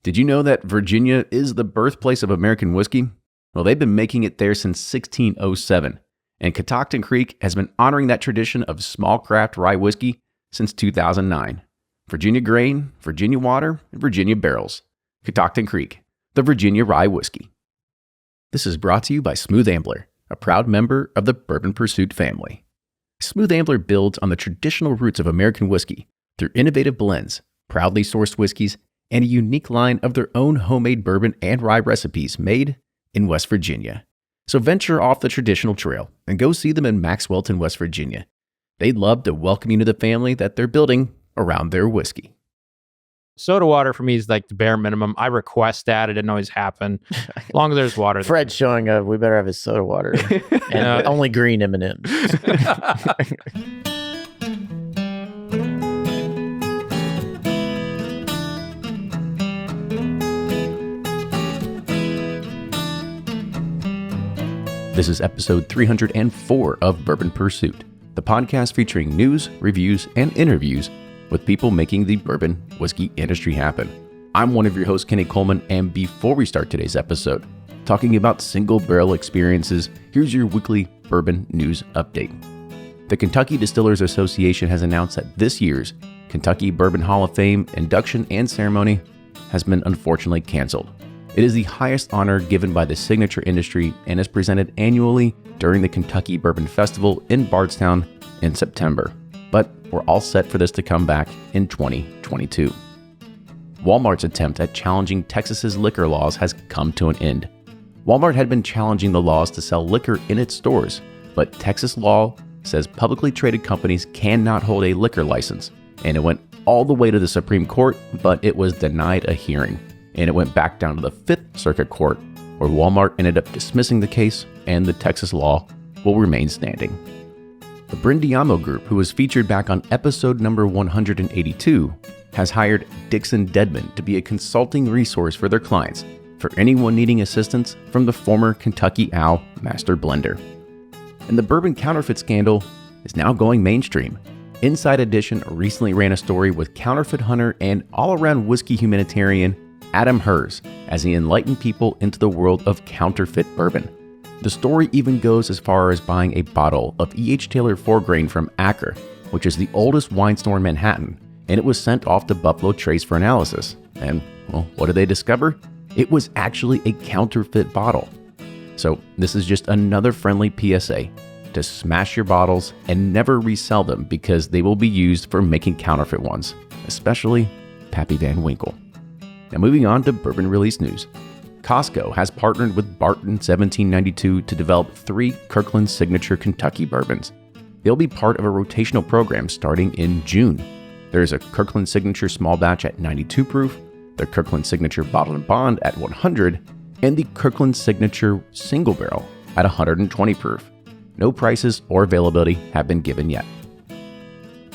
Did you know that Virginia is the birthplace of American whiskey? Well, they've been making it there since 1607, and Catoctin Creek has been honoring that tradition of small craft rye whiskey since 2009. Virginia grain, Virginia water, and Virginia barrels. Catoctin Creek, the Virginia rye whiskey. This is brought to you by Smooth Ambler, a proud member of the Bourbon Pursuit family. Smooth Ambler builds on the traditional roots of American whiskey through innovative blends, proudly sourced whiskeys, and a unique line of their own homemade bourbon and rye recipes made in West Virginia. So venture off the traditional trail and go see them in Maxwellton, West Virginia. They'd love to welcome you to the family that they're building around their whiskey. Soda water for me is like the bare minimum. I request that. It didn't always happen. As long as there's water. Fred's showing up. We better have his soda water. And only green M&Ms. This is episode 304 of Bourbon Pursuit, the podcast featuring news, reviews, and interviews with people making the bourbon whiskey industry happen. I'm one of your hosts, Kenny Coleman, and before we start today's episode, talking about single barrel experiences, here's your weekly bourbon news update. The Kentucky Distillers Association has announced that this year's Kentucky Bourbon Hall of Fame induction and ceremony has been unfortunately canceled. It is the highest honor given by the signature industry and is presented annually during the Kentucky Bourbon Festival in Bardstown in September. But we're all set for this to come back in 2022. Walmart's attempt at challenging Texas's liquor laws has come to an end. Walmart had been challenging the laws to sell liquor in its stores, but Texas law says publicly traded companies cannot hold a liquor license, and it went all the way to the Supreme Court, but it was denied a hearing. And it went back down to the Fifth Circuit Court, where Walmart ended up dismissing the case, and the Texas law will remain standing. The Brindiamo Group, who was featured back on episode number 182, has hired Dixon Dedman to be a consulting resource for their clients for anyone needing assistance from the former Kentucky Owl master blender. And the bourbon counterfeit scandal is now going mainstream. Inside Edition recently ran a story with counterfeit hunter and all-around whiskey humanitarian Adam Hers as he enlightened people into the world of counterfeit bourbon. The story even goes as far as buying a bottle of E.H. Taylor 4-grain from Acker, which is the oldest wine store in Manhattan, and it was sent off to Buffalo Trace for analysis. And, well, what did they discover? It was actually a counterfeit bottle. So this is just another friendly PSA to smash your bottles and never resell them because they will be used for making counterfeit ones, especially Pappy Van Winkle. Now moving on to bourbon release news. Costco has partnered with Barton 1792 to develop 3 Kirkland Signature Kentucky bourbons. They'll be part of a rotational program starting in June. There's a Kirkland Signature small batch at 92 proof, the Kirkland Signature Bottled and Bond at 100, and the Kirkland Signature single barrel at 120 proof. No prices or availability have been given yet.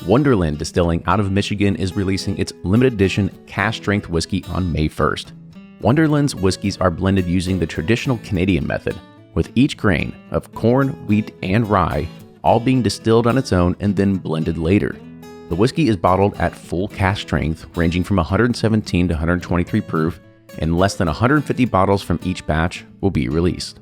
Wonderland Distilling out of Michigan is releasing its limited edition cask strength whiskey on May 1st. Wonderland's whiskeys are blended using the traditional Canadian method, with each grain of corn, wheat, and rye all being distilled on its own and then blended later. The whiskey is bottled at full cask strength, ranging from 117 to 123 proof, and less than 150 bottles from each batch will be released.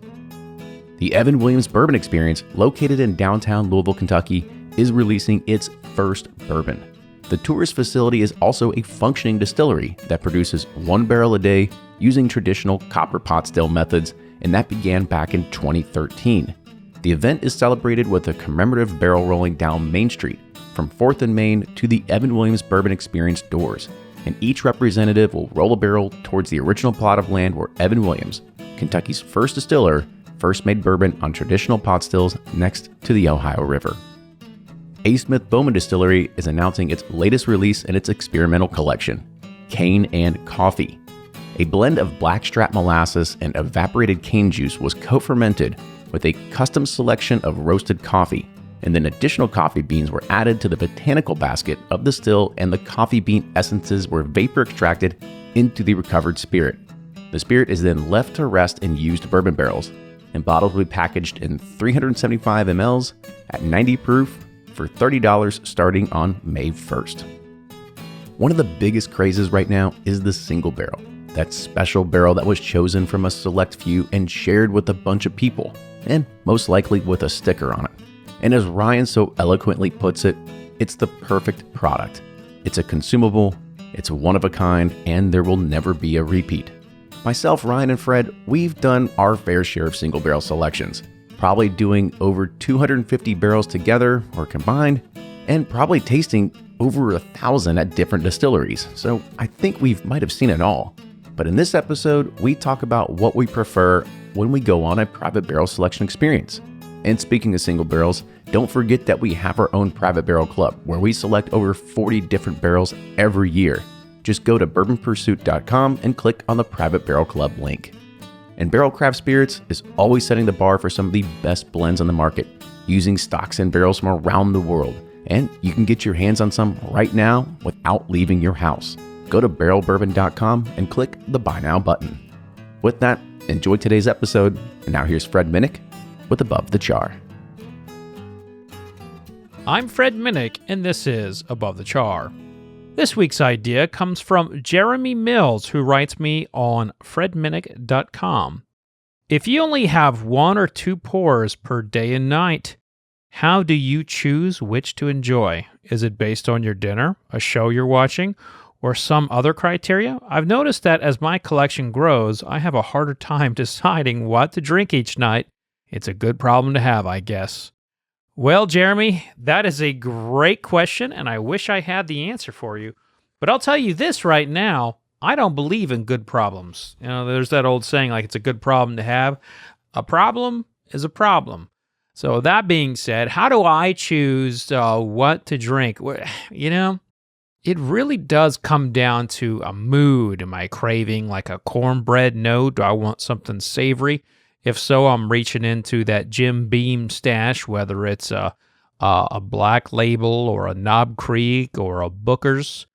The Evan Williams Bourbon Experience, located in downtown Louisville, Kentucky, is releasing its first bourbon. The tourist facility is also a functioning distillery that produces 1 barrel a day using traditional copper pot still methods, and that began back in 2013. The event is celebrated with a commemorative barrel rolling down Main Street from 4th and Main to the Evan Williams Bourbon Experience doors, and each representative will roll a barrel towards the original plot of land where Evan Williams, Kentucky's first distiller, first made bourbon on traditional pot stills next to the Ohio River. A. Smith Bowman Distillery is announcing its latest release in its experimental collection, Cane and Coffee. A blend of blackstrap molasses and evaporated cane juice was co-fermented with a custom selection of roasted coffee, and then additional coffee beans were added to the botanical basket of the still, and the coffee bean essences were vapor extracted into the recovered spirit. The spirit is then left to rest in used bourbon barrels, and bottles will be packaged in 375 mLs at 90 proof for $30 starting on May 1st. One of the biggest crazes right now is the single barrel. that special barrel that was chosen from a select few and shared with a bunch of people, and most likely with a sticker on it. And as Ryan so eloquently puts it, it's the perfect product. It's a consumable, it's one of a kind, and there will never be a repeat. Myself, Ryan, and Fred, we've done our fair share of single barrel selections, probably doing over 250 barrels together or combined, and probably tasting over 1,000 at different distilleries. So I think we might have seen it all. But in this episode, we talk about what we prefer when we go on a private barrel selection experience. And speaking of single barrels, don't forget that we have our own private barrel club where we select over 40 different barrels every year. Just go to bourbonpursuit.com and click on the private barrel club link. And Barrel Craft Spirits is always setting the bar for some of the best blends on the market, using stocks and barrels from around the world. And you can get your hands on some right now without leaving your house. Go to barrelbourbon.com and click the Buy Now button. With that, enjoy today's episode. And now here's Fred Minnick with Above the Char. I'm Fred Minnick, and this is Above the Char. This week's idea comes from Jeremy Mills, who writes me on fredminnick.com. If you only have 1 or 2 pours per day and night, how do you choose which to enjoy? Is it based on your dinner, a show you're watching, or some other criteria? I've noticed that as my collection grows, I have a harder time deciding what to drink each night. It's a good problem to have, I guess. Well, Jeremy, that is a great question, and I wish I had the answer for you. But I'll tell you this right now, I don't believe in good problems. You know, there's that old saying, like, it's a good problem to have. A problem is a problem. So that being said, how do I choose what to drink? You know, it really does come down to a mood. Am I craving like a cornbread note? Do I want something savory? If so, I'm reaching into that Jim Beam stash, whether it's a Black Label or a Knob Creek or a Booker's,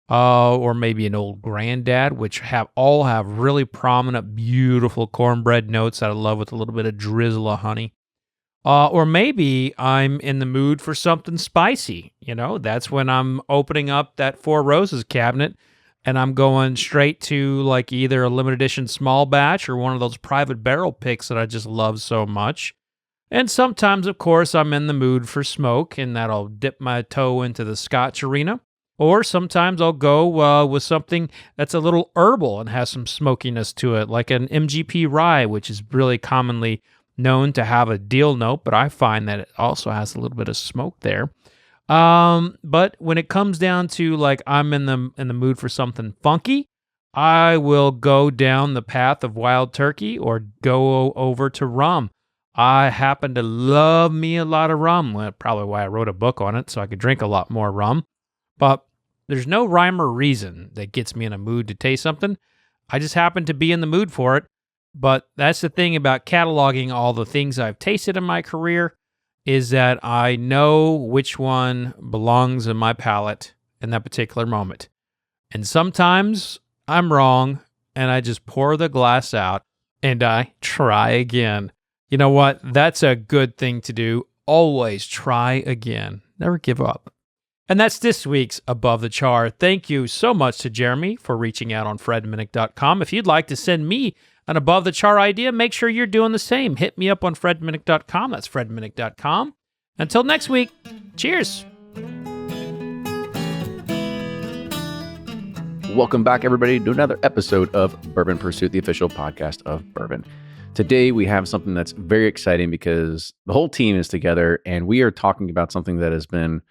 or maybe an Old Granddad, which all have really prominent, beautiful cornbread notes that I love with a little bit of drizzle of honey. Or maybe I'm in the mood for something spicy. You know, that's when I'm opening up that Four Roses cabinet and I'm going straight to like either a limited edition small batch or one of those private barrel picks that I just love so much. And sometimes, of course, I'm in the mood for smoke, and that'll dip my toe into the Scotch arena. Or sometimes I'll go with something that's a little herbal and has some smokiness to it, like an MGP rye, which is really commonly known to have a deal note, but I find that it also has a little bit of smoke there. But when it comes down to like I'm in the mood for something funky, I will go down the path of wild turkey or go over to rum. I happen to love me a lot of rum. Well, probably why I wrote a book on it, so I could drink a lot more rum. But there's no rhyme or reason that gets me in a mood to taste something. I just happen to be in the mood for it. But that's the thing about cataloging all the things I've tasted in my career, is that I know which one belongs in my palate in that particular moment. And sometimes I'm wrong, and I just pour the glass out, and I try again. You know what? That's a good thing to do. Always try again. Never give up. And that's this week's Above the Char. Thank you so much to Jeremy for reaching out on fredminnick.com. If you'd like to send me an Above the Char idea, make sure you're doing the same. Hit me up on fredminnick.com. That's fredminnick.com. Until next week, cheers. Welcome back, everybody, to another episode of Bourbon Pursuit, the official podcast of Bourbon. Today, we have something that's very exciting because the whole team is together, and we are talking about something that has been...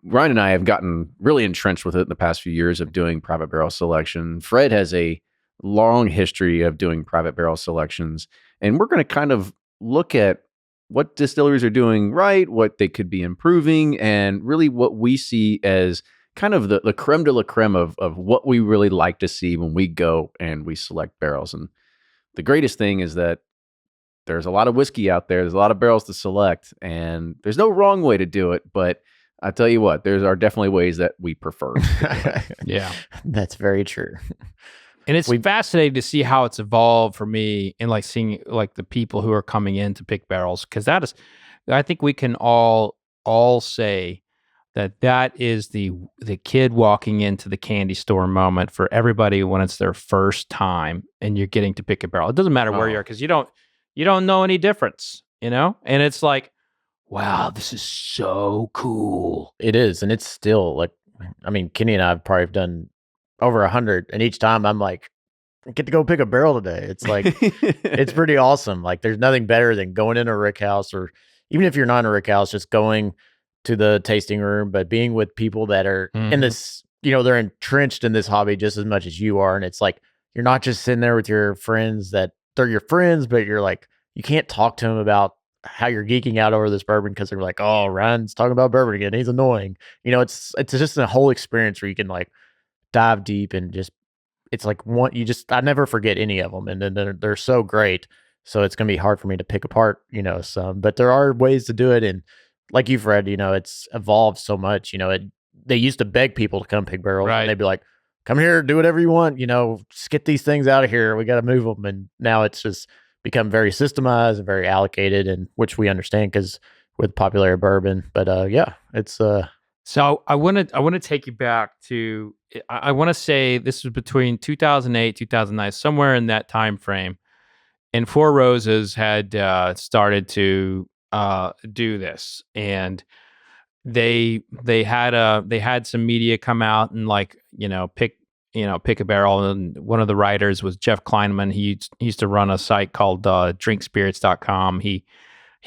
Ryan and I have gotten really entrenched with it in the past few years of doing private barrel selection. Fred has a long history of doing private barrel selections, and we're going to kind of look at what distilleries are doing right, what they could be improving, and really what we see as kind of the creme de la creme of what we really like to see when we go and we select barrels. And the greatest thing is that there's a lot of whiskey out there. There's a lot of barrels to select, and there's no wrong way to do it, but I tell you what, there are definitely ways that we prefer. Yeah, That's very true. and it's fascinating to see how it's evolved for me, and like seeing like the people who are coming in to pick barrels, because that is, I think we can all say that is the kid walking into the candy store moment for everybody when it's their first time and you're getting to pick a barrel. It doesn't matter where you are because you don't know any difference, and it's like, wow, this is so cool. It is, and it's still like, I mean, Kenny and I have probably done over 100, and each time I'm like, I get to go pick a barrel today. It's like, it's pretty awesome. Like, there's nothing better than going in a rick house, or even if you're not in a rick house, just going to the tasting room, but being with people that are in this, they're entrenched in this hobby just as much as you are. And it's like, you're not just sitting there with your friends that they're your friends, but you're like, you can't talk to them about how you're geeking out over this bourbon because they're like, oh, Ryan's talking about bourbon again. He's annoying. It's just a whole experience where you can like dive deep and just, it's like I never forget any of them. And then they're so great. So it's going to be hard for me to pick apart, some, but there are ways to do it. And like you've read, it's evolved so much, they used to beg people to come pick barrels. Right. And they'd be like, come here, do whatever you want, just get these things out of here. We got to move them. And now it's just become very systemized and very allocated, and which we understand because with popular bourbon. But yeah, it's So I want to take you back to, I want to say this was between 2008, 2009, somewhere in that time frame. And Four Roses had started to do this, and they had some media come out and like pick a barrel. And one of the writers was Jeff Kleinman. He used to run a site called drinkspirits.com. He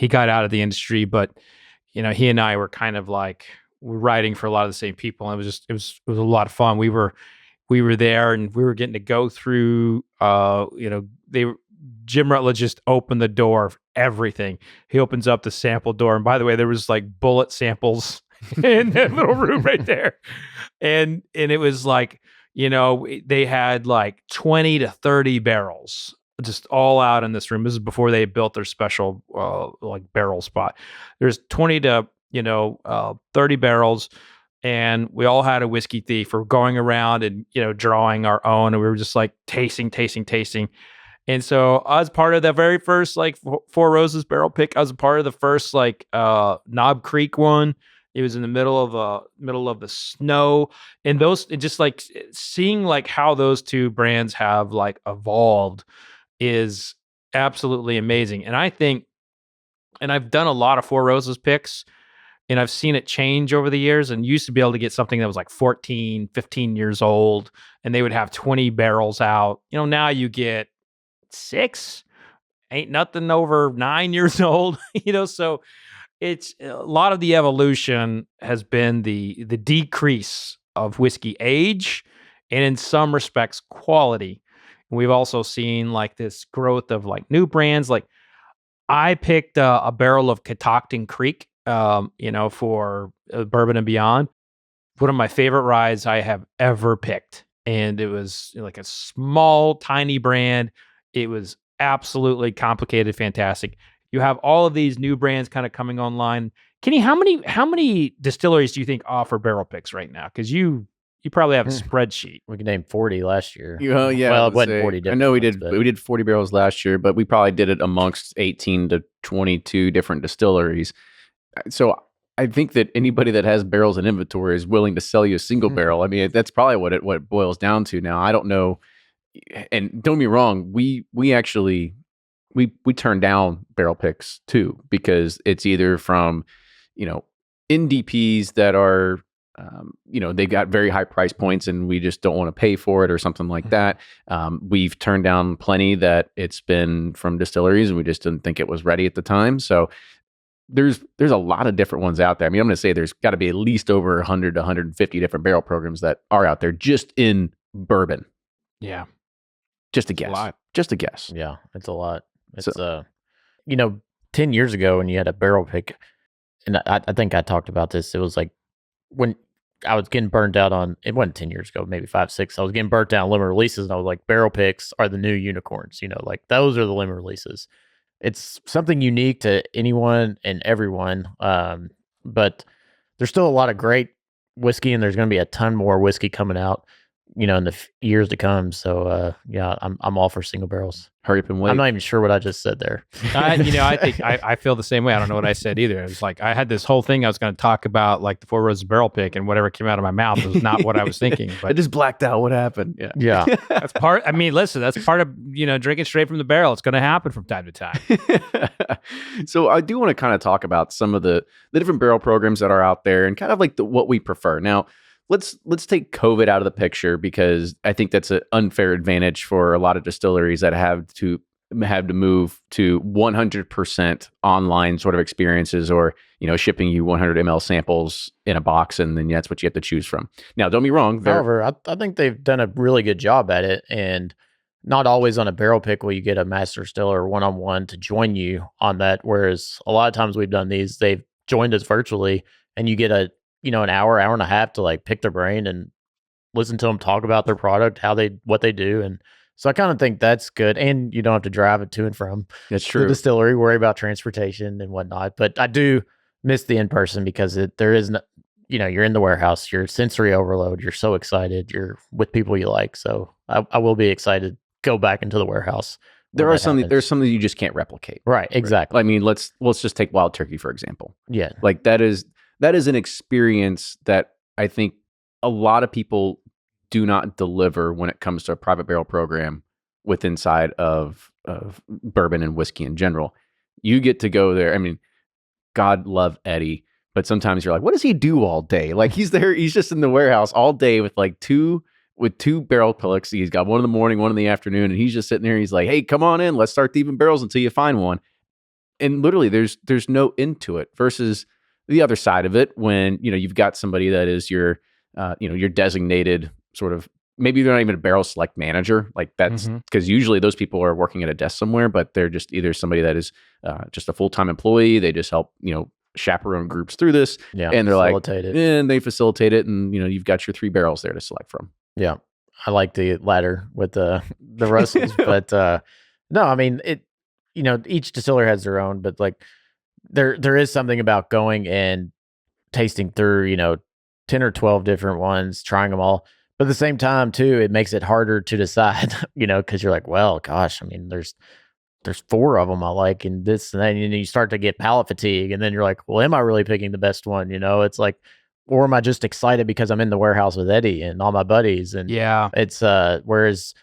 got out of the industry, but he and I were kind of like, we're writing for a lot of the same people, and it was a lot of fun. We were there, and we were getting to go through Jim Rutledge just opened the door of everything. He opens up the sample door, and by the way, there was like bullet samples in that little room right there, and it was like, they had like 20 to 30 barrels just all out in this room. This is before they built their special like barrel spot. There's 20 to 30 barrels, and we all had a whiskey thief. We're going around and drawing our own, and we were just like tasting. And so I was part of the very first like Four Roses barrel pick. I was a part of the first like Knob Creek one. It was in the middle of the snow, and just like seeing like how those two brands have like evolved is absolutely amazing. And I think, and I've done a lot of Four Roses picks, and I've seen it change over the years, and used to be able to get something that was like 14, 15 years old, and they would have 20 barrels out. Now you get 6, ain't nothing over 9 years old, so it's a lot of the evolution has been the decrease of whiskey age, and in some respects quality. And we've also seen like this growth of like new brands. Like I picked a barrel of Catoctin Creek, for Bourbon and Beyond. One of my favorite ryes I have ever picked. And it was like a small, tiny brand. It was absolutely complicated, fantastic. You have all of these new brands kind of coming online. Kenny, how many distilleries do you think offer barrel picks right now? Because you probably have a spreadsheet. We can name 40 last year. Yeah, well, it wasn't 40 different. I know we ones, did. but We did 40 barrels last year, but we probably did it amongst 18 to 22 different distilleries. So I think that anybody that has barrels in inventory is willing to sell you a single barrel. I mean, that's probably what it boils down to now. I don't know. And don't get me wrong, we actually turn down barrel picks too, because it's either from NDPs that are they got very high price points and we just don't want to pay for it or something like that. We've turned down plenty that it's been from distilleries and we just didn't think it was ready at the time. So there's a lot of different ones out there. I mean, I'm going to say there's got to be at least over 100 to 150 different barrel programs that are out there just in bourbon. Yeah. Just a guess. A lot. Just a guess. Yeah, it's a lot. It's 10 years ago when you had a barrel pick, and I think I talked about this. It was like when I was getting burnt out on, it wasn't 10 years ago, maybe 5, 6. I was getting burnt out on limit releases, and I was like, barrel picks are the new unicorns. Like those are the limit releases. It's something unique to anyone and everyone, but there's still a lot of great whiskey, and there's going to be a ton more whiskey coming out. in the years to come. So yeah, I'm all for single barrels. Hurry up and wait. I'm not even sure what I just said there. I think I feel the same way. I don't know what I said either. It was like I had this whole thing I was going to talk about, like the Four Roses barrel pick, and whatever came out of my mouth was not what I was thinking. I But just blacked out. What happened? Yeah. Yeah. that's part. I mean, listen, that's part of drinking straight from the barrel. It's going to happen from time to time. So I do want to kind of talk about some of the different barrel programs that are out there and kind of like what we prefer. Now, let's take COVID out of the picture, because I think that's an unfair advantage for a lot of distilleries that have to move to 100% online sort of experiences, or shipping you 100 ml samples in a box, and then that's what you have to choose from. Now, don't be wrong. However, I think they've done a really good job at it, and not always on a barrel pick will you get a master distiller one-on-one to join you on that. Whereas a lot of times we've done these, they've joined us virtually, and you get an hour and a half to like pick their brain and listen to them talk about their product, what they do. And so I kind of think that's good. And you don't have to drive it to and from That's true. the distillery, worry about transportation and whatnot. But I do miss the in-person, because there is no, you're in the warehouse, you're sensory overload, you're so excited, you're with people you like. So I will be excited to go back into the warehouse. There's something you just can't replicate. Right. Exactly. I mean, let's just take wild turkey, for example. Yeah. Like that is an experience that I think a lot of people do not deliver when it comes to a private barrel program with inside of bourbon and whiskey in general. You get to go there. I mean, God love Eddie, but sometimes you're like, what does he do all day? Like he's just in the warehouse all day with like two barrel picks. He's got one in the morning, one in the afternoon, and he's just sitting there. He's like, hey, come on in. Let's start thieving barrels until you find one. And literally there's no end to it, versus the other side of it, when you've got somebody that is your designated sort of, maybe they're not even a barrel select manager. Like that's because usually those people are working at a desk somewhere, but they're just either somebody that is just a full-time employee. They just help chaperone groups through this, and they're like, and they facilitate it, and you've got your 3 barrels there to select from. Yeah, I like the latter with the Russells, but no, I mean it. Each distiller has their own, but like there is something about going and tasting through 10 or 12 different ones, trying them all. But at the same time, too, it makes it harder to decide, because you're like, well, gosh, I mean, there's 4 of them I like, and this and that, and you start to get palate fatigue, and then you're like, well, am I really picking the best one? It's like, or am I just excited because I'm in the warehouse with Eddie and all my buddies? And Yeah. it's whereas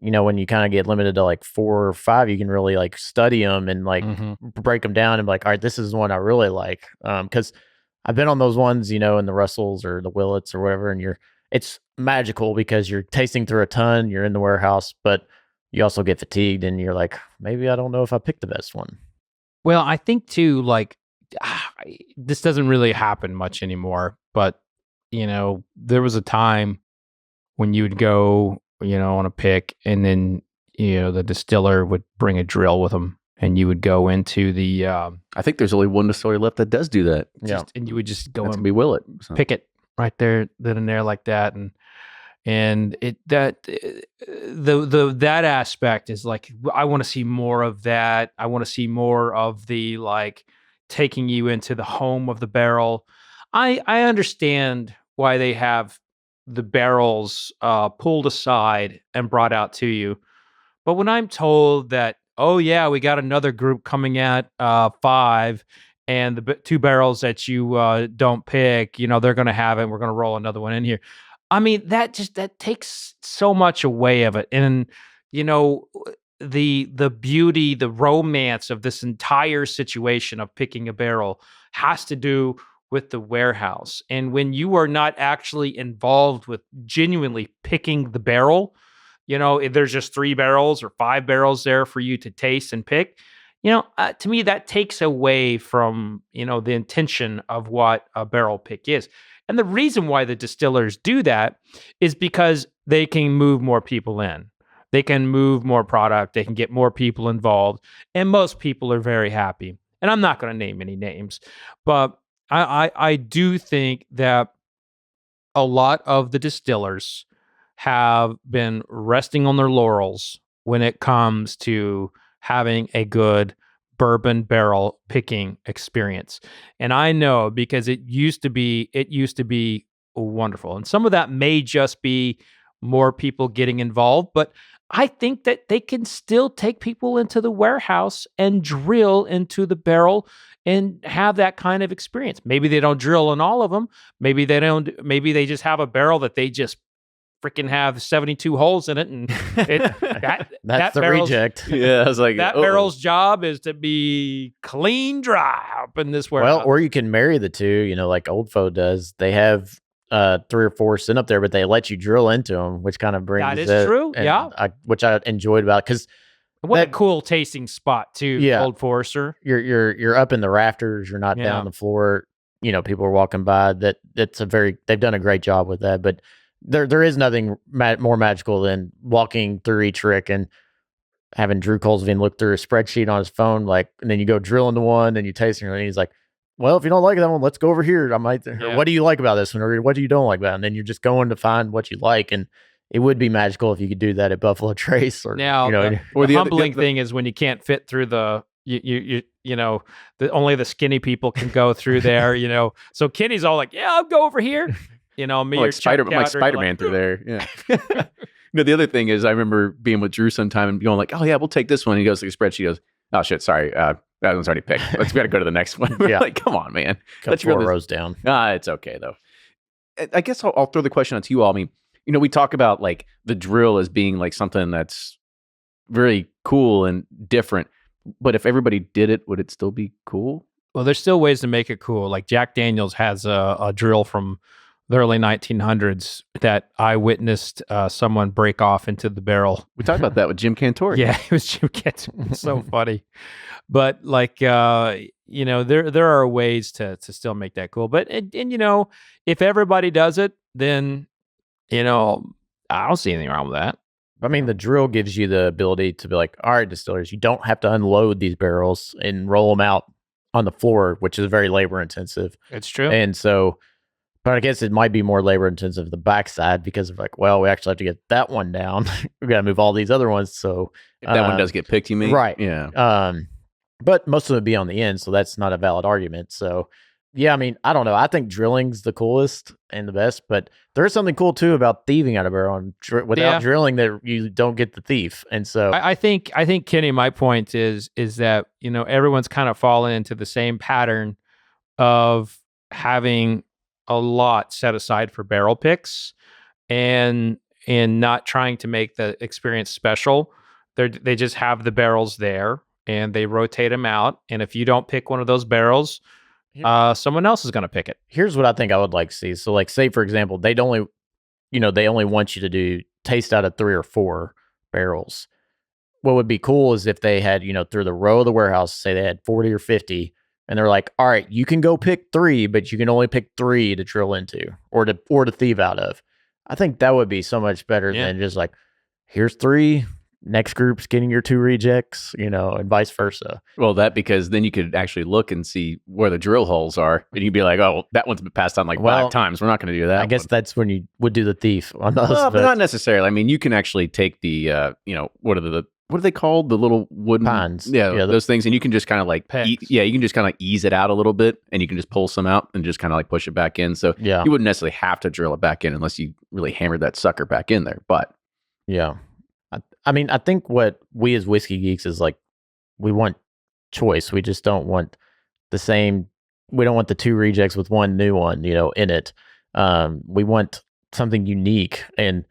when you kind of get limited to like 4 or 5, you can really like study them and like break them down and be like, all right, this is the one I really like, because I've been on those ones, in the Russells or the Willets or whatever, and it's magical because you're tasting through a ton, you're in the warehouse, but you also get fatigued and you're like, maybe I don't know if I picked the best one. Well, I think too, like this doesn't really happen much anymore, but there was a time when you would go, on a pick, and then the distiller would bring a drill with them, and you would go into the. I think there's only one distillery left that does do that. And you would just go and be Willet. So. Pick it right there, then and there, like that, and that aspect is like, I want to see more of that. I want to see more of the like taking you into the home of the barrel. I understand why they have the barrels pulled aside and brought out to you, but when I'm told that, oh yeah, we got another group coming at 5, and the 2 barrels that you don't pick, they're going to have it, and we're going to roll another one in here. I mean, that takes so much away of it. And, the beauty, the romance of this entire situation of picking a barrel has to do with the warehouse. And when you are not actually involved with genuinely picking the barrel, if there's just 3 barrels or 5 barrels there for you to taste and pick, to me, that takes away from, the intention of what a barrel pick is. And the reason why the distillers do that is because they can move more people in. They can move more product. They can get more people involved. And most people are very happy. And I'm not going to name any names, but I do think that a lot of the distillers have been resting on their laurels when it comes to having a good bourbon barrel picking experience. And I know because it used to be wonderful. And some of that may just be more people getting involved. But I think that they can still take people into the warehouse and drill into the barrel and have that kind of experience. Maybe they don't drill in all of them. Maybe they don't. Maybe they just have a barrel that they just freaking have 72 holes in it, and that's the reject. Yeah, I was like, that barrel's job is to be clean dry up in this warehouse. Well, or you can marry the two, like Old Foe does. They have 3 or 4 sitting up there, but they let you drill into them, which kind of brings that is true. Yeah, which I enjoyed about, because what a cool tasting spot too. Yeah, Old Forester. You're up in the rafters. You're not down the floor. People are walking by. They've done a great job with that, but. There is nothing more magical than walking through each rick and having Drew Colesveen look through a spreadsheet on his phone, and then you go drill into one and you taste it, and he's like, well, if you don't like that one, let's go over here. What do you like about this one? Or what do you don't like about it? And then you're just going to find what you like. And it would be magical if you could do that at Buffalo Trace. Or, or the humbling thing is when you can't fit through only the skinny people can go through there, So Kenny's all like, yeah, I'll go over here. Me like Spider-Man through there. Yeah. The other thing is, I remember being with Drew sometime and going like, "Oh yeah, we'll take this one." And he goes to the spreadsheet. He goes, "Oh shit, sorry, that one's already picked. We got to go to the next one." Yeah, like, come on, man. Let's 4 rows down. It's okay though. I guess I'll throw the question out to you all. I mean, we talk about like the drill as being like something that's very cool and different, but if everybody did it, would it still be cool? Well, there's still ways to make it cool. Like Jack Daniels has a drill from the early 1900s that I witnessed someone break off into the barrel. We talked about that with Jim Cantor. Yeah, it was Jim Cantor. It's so funny. But like, there are ways to still make that cool. But, if everybody does it, then, I don't see anything wrong with that. I mean, the drill gives you the ability to be like, all right, distillers, you don't have to unload these barrels and roll them out on the floor, which is very labor intensive. It's true. And so, but I guess it might be more labor intensive the backside, because of like, well, we actually have to get that one down. We got to move all these other ones. So if that one does get picked, you mean? Right. Yeah. But most of them would be on the end, so that's not a valid argument. So yeah, I mean, I don't know. I think drilling's the coolest and the best, but there is something cool too about thieving out of barrel. And without drilling, that you don't get the thief. And so I think Kenny, my point is that everyone's kind of fallen into the same pattern of having a lot set aside for barrel picks and not trying to make the experience special. They just have the barrels there and they rotate them out. And if you don't pick one of those barrels, someone else is going to pick it. Here's what I think I would like to see. So like, say for example, they only want you to do taste out of 3 or 4 barrels. What would be cool is if they had, through the row of the warehouse, say they had 40 or 50, and they're like, all right, you can go pick 3, but you can only pick 3 to drill into or to thieve out of. I think that would be so much better than just like, here's 3, next group's getting your 2 rejects, and vice versa. Well, because then you could actually look and see where the drill holes are, and you'd be like, oh, that one's been passed on 5 times. We're not going to do that. I guess that's when you would do the thief on those. Well, but not necessarily. I mean, you can actually take the, what are they called? The little wooden pines. Yeah, those things. And you can just kind of like, you can just kind of ease it out a little bit, and you can just pull some out and just kind of like push it back in. So you wouldn't necessarily have to drill it back in unless you really hammered that sucker back in there. But yeah, I mean, I think what we as whiskey geeks is like, we want choice. We just don't want the same. We don't want the 2 rejects with 1 new one, in it. We want something unique. And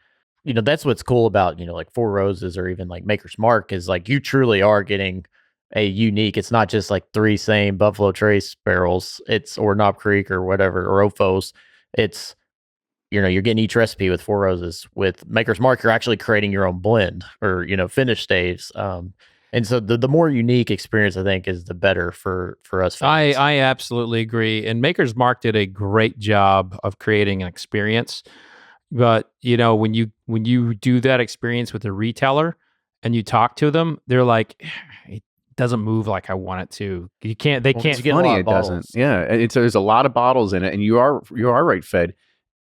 that's what's cool about, like 4 Roses or even like Maker's Mark is like, you truly are getting a unique. It's not just like 3 same Buffalo Trace barrels. Or Knob Creek or whatever, or Ofos. It's, you're getting each recipe with 4 Roses. With Maker's Mark, you're actually creating your own blend or, finish staves. And so the more unique experience, I think, is the better for us fans. I absolutely agree. And Maker's Mark did a great job of creating an experience. But when you do that experience with a retailer and you talk to them, they're like, it doesn't move like I want it to. They can't. It's funny, it doesn't. Yeah, there's a lot of bottles in it, and you are right, Fed,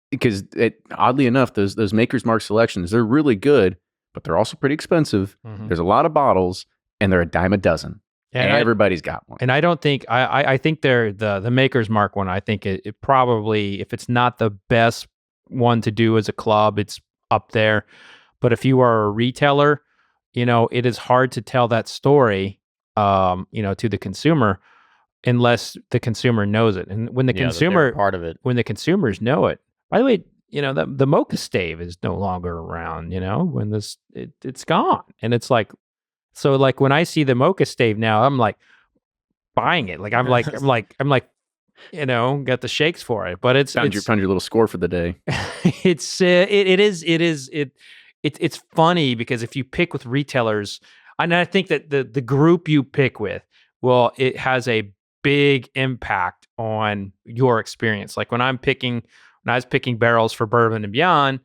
because oddly enough, those Maker's Mark selections, they're really good, but they're also pretty expensive. Mm-hmm. There's a lot of bottles, and they're a dime a dozen. And everybody's got one. And I don't think I think they're the Maker's Mark one. I think it probably, if it's not the best one to do as a club, it's up there. But if you are a retailer, it is hard to tell that story, to the consumer unless the consumer knows it. And when the part of it. when the consumers know it, by the way, the mocha stave is no longer around, when it's gone. And it's like, so like when I see the mocha stave now, I'm like buying it. Like, I'm like, got the shakes for it, but found your little score for the day. It's funny because if you pick with retailers, and I think that the group you pick with, well, it has a big impact on your experience. Like when I was picking barrels for Bourbon and Beyond,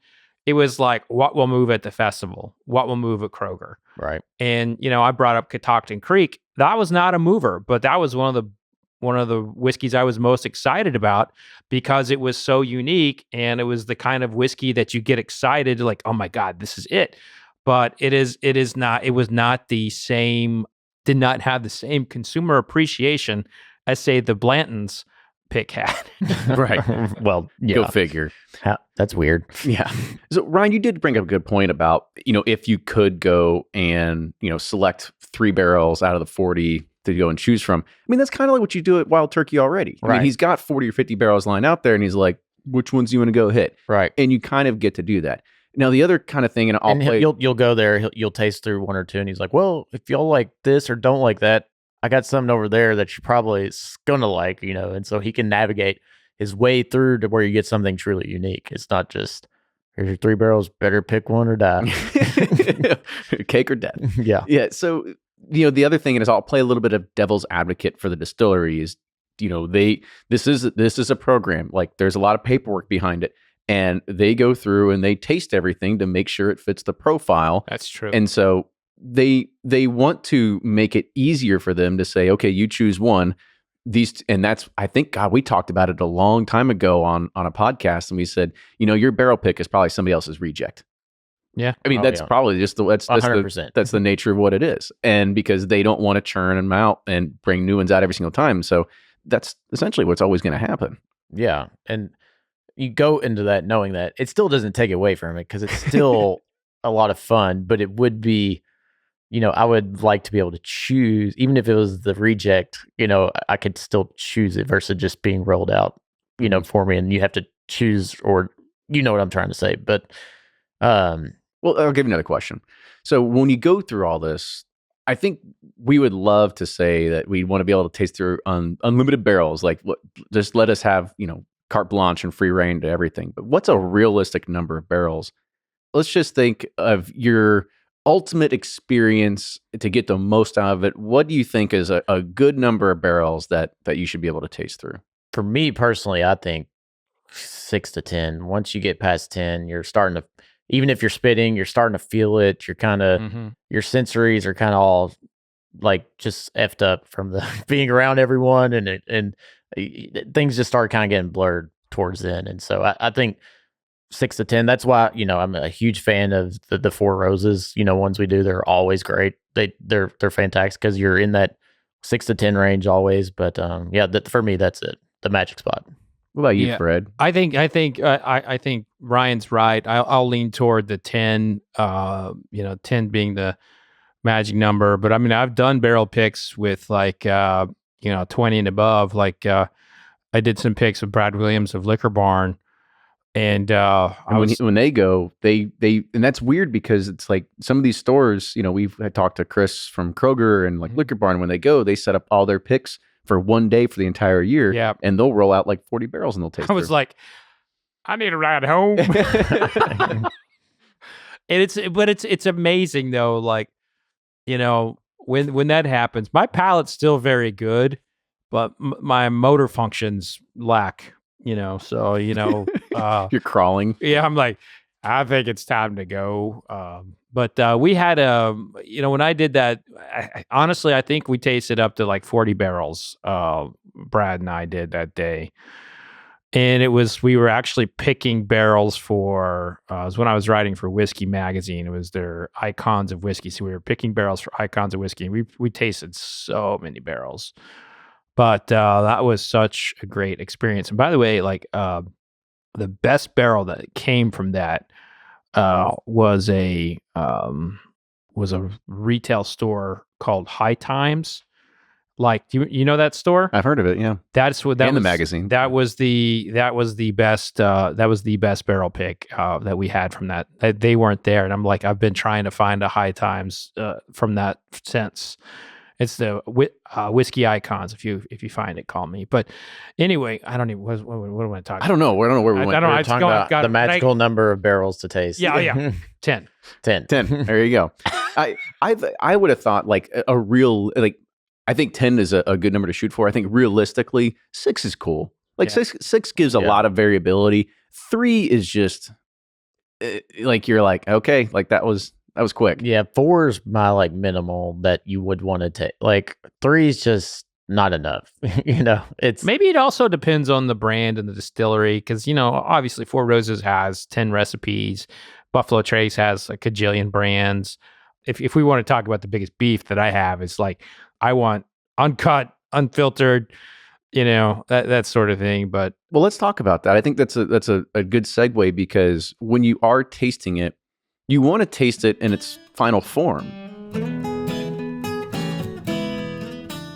it was like, what will move at the festival? What will move at Kroger? Right. And, I brought up Catoctin Creek. That was not a mover, but that was one of the whiskeys I was most excited about because it was so unique and it was the kind of whiskey that you get excited, like, oh my God, this is it. But it was not the same, did not have the same consumer appreciation as, say, the Blanton's pick had. Right. Well, yeah. Go figure. That's weird. Yeah. So Ryan, you did bring up a good point about, if you could go and, select 3 barrels out of the 40 to go and choose from. I mean, that's kind of like what you do at Wild Turkey already. I mean, he's got 40 or 50 barrels lined out there and he's like, which ones do you want to go hit? Right. And you kind of get to do that. Now, the other kind of thing, you'll go there, you'll taste through 1 or 2 and he's like, well, if y'all like this or don't like that, I got something over there that you probably is going to like, and so he can navigate his way through to where you get something truly unique. It's not just, here's your 3 barrels, better pick one or die. Cake or death. Yeah. Yeah. So, the other thing is I'll play a little bit of devil's advocate for the distilleries. This is a program, like there's a lot of paperwork behind it. And they go through and they taste everything to make sure it fits the profile. That's true. And so they want to make it easier for them to say, okay, you choose one. And that's, I think, God, we talked about it a long time ago on a podcast, and we said, your barrel pick is probably somebody else's reject. Yeah. I mean, that's probably just that's 100%. That's the nature of what it is. And because they don't want to churn them out and bring new ones out every single time. So that's essentially what's always going to happen. Yeah. And you go into that knowing that it still doesn't take away from it because it's still a lot of fun, but it would be, I would like to be able to choose, even if it was the reject, I could still choose it versus just being rolled out, for me. And you have to choose, or what I'm trying to say. But, well, I'll give you another question. So when you go through all this, I think we would love to say that we want to be able to taste through unlimited barrels. Like, just let us have, carte blanche and free reign to everything. But what's a realistic number of barrels? Let's just think of your ultimate experience to get the most out of it. What do you think is a good number of barrels that you should be able to taste through? For me personally, I think 6 to 10. Once you get past 10, you're starting to, even if you're spitting, you're starting to feel it. You're kind of, your sensories are kind of all like just effed up from the being around everyone, and things just start kind of getting blurred towards then. And so I think 6 to 10. That's why I'm a huge fan of the 4 roses. Ones we do, they're always great. They're fantastic because you're in that 6 to 10 range always. But for me, that's it. The magic spot. What about you, Fred? I think Ryan's right. I'll lean toward the 10. 10 being the magic number. But I mean, I've done barrel picks with 20 and above. Like I did some picks with Brad Williams of Liquor Barn. And when they go, they and that's weird because it's like some of these stores, we've had talked to Chris from Kroger and like Liquor Barn. When they go, they set up all their picks for one day for the entire year. Yeah. And they'll roll out like 40 barrels and they'll taste. I was like, I need a ride home. And it's amazing though. Like, when that happens, my palate's still very good, but my motor functions lack. So you're crawling. Yeah, I'm like, I think it's time to go. But we had when I did that, honestly, I think we tasted up to like 40 barrels. Brad and I did that day, and we were actually picking barrels for. It was when I was writing for Whiskey Magazine. It was their Icons of Whiskey, so we were picking barrels for Icons of Whiskey. And we tasted so many barrels. But that was such a great experience. And by the way, like the best barrel that came from that was a retail store called High Times. Like, you know that store? I've heard of it. Yeah, That's what that and was, the magazine. That was the best barrel pick that we had from that. They weren't there, and I'm like, I've been trying to find a High Times from that since. It's the whiskey icons. If you find it, call me. But anyway, I don't even. What am I talking? I don't know. I don't know where we went. We're talking about the magical number of barrels to taste. Yeah. 10. 10. There you go. I would have thought like a real, like, I think 10 is a good number to shoot for. I think realistically 6 is cool. Like six gives a lot of variability. 3 is just like, you're like, okay, like that was quick. Yeah, 4 is my like minimal that you would want to take. Like 3 is just not enough. It's maybe it also depends on the brand and the distillery, because obviously Four Roses has 10 recipes. Buffalo Trace has a cajillion brands. If we want to talk about the biggest beef that I have, it's like I want uncut, unfiltered, that sort of thing. But well, let's talk about that. I think that's a good segue, because when you are tasting it, you want to taste it in its final form.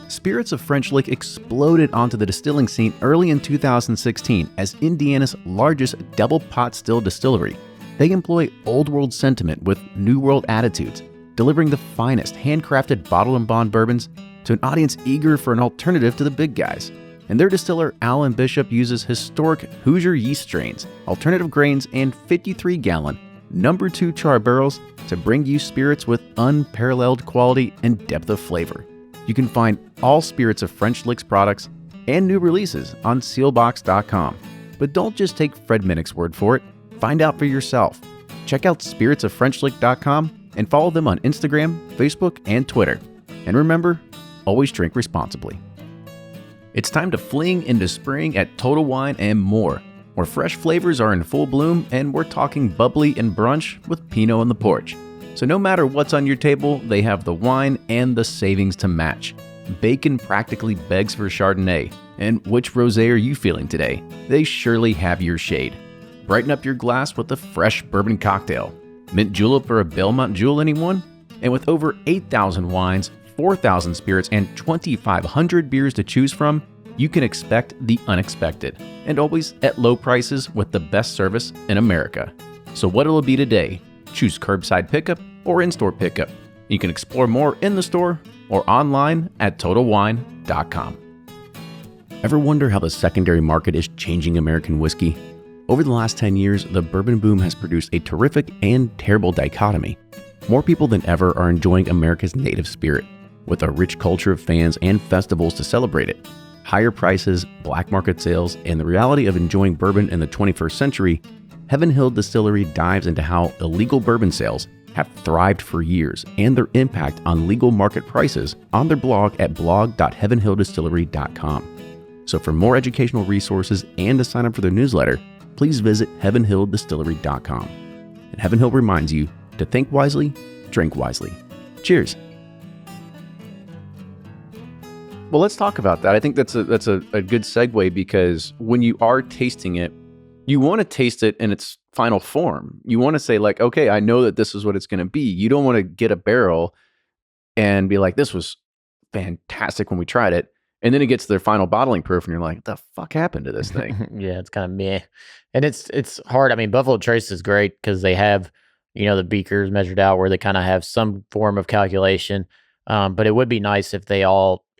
Spirits of French Lick exploded onto the distilling scene early in 2016 as Indiana's largest double pot still distillery. They employ old world sentiment with new world attitudes, delivering the finest handcrafted bottle and bond bourbons to an audience eager for an alternative to the big guys. And their distiller, Alan Bishop, uses historic Hoosier yeast strains, alternative grains, and 53-gallon number 2 char barrels to bring you spirits with unparalleled quality and depth of flavor. You can find all Spirits of French Lick's products and new releases on sealbox.com. But don't just take Fred Minnick's word for it. Find out for yourself. Check out spiritsofFrenchlick.com and follow them on Instagram, Facebook, and Twitter. And remember, always drink responsibly. It's time to fling into spring at Total Wine and More, where fresh flavors are in full bloom, and we're talking bubbly and brunch with Pinot on the porch. So no matter what's on your table, they have the wine and the savings to match. Bacon practically begs for Chardonnay, and which rosé are you feeling today? They surely have your shade. Brighten up your glass with a fresh bourbon cocktail. Mint julep or a Belmont Jewel, anyone? And with over 8,000 wines, 4,000 spirits, and 2,500 beers to choose from, you can expect the unexpected, and always at low prices with the best service in America. So what'll it be today? Choose curbside pickup or in-store pickup. You can explore more in the store or online at TotalWine.com. Ever wonder how the secondary market is changing American whiskey? Over the last 10 years, the bourbon boom has produced a terrific and terrible dichotomy. More people than ever are enjoying America's native spirit, with a rich culture of fans and festivals to celebrate it. Higher prices, black market sales, and the reality of enjoying bourbon in the 21st century, Heaven Hill Distillery dives into how illegal bourbon sales have thrived for years and their impact on legal market prices on their blog at blog.heavenhilldistillery.com. So for more educational resources and to sign up for their newsletter, please visit heavenhilldistillery.com. And Heaven Hill reminds you to think wisely, drink wisely. Cheers. Well, let's talk about that. I think that's a good segue, because when you are tasting it, you want to taste it in its final form. You want to say like, okay, I know that this is what it's going to be. You don't want to get a barrel and be like, this was fantastic when we tried it, and then it gets to their final bottling proof and you're like, what the fuck happened to this thing? Yeah, it's kind of meh. And it's hard. I mean, Buffalo Trace is great because they have, the beakers measured out where they kind of have some form of calculation. But it would be nice if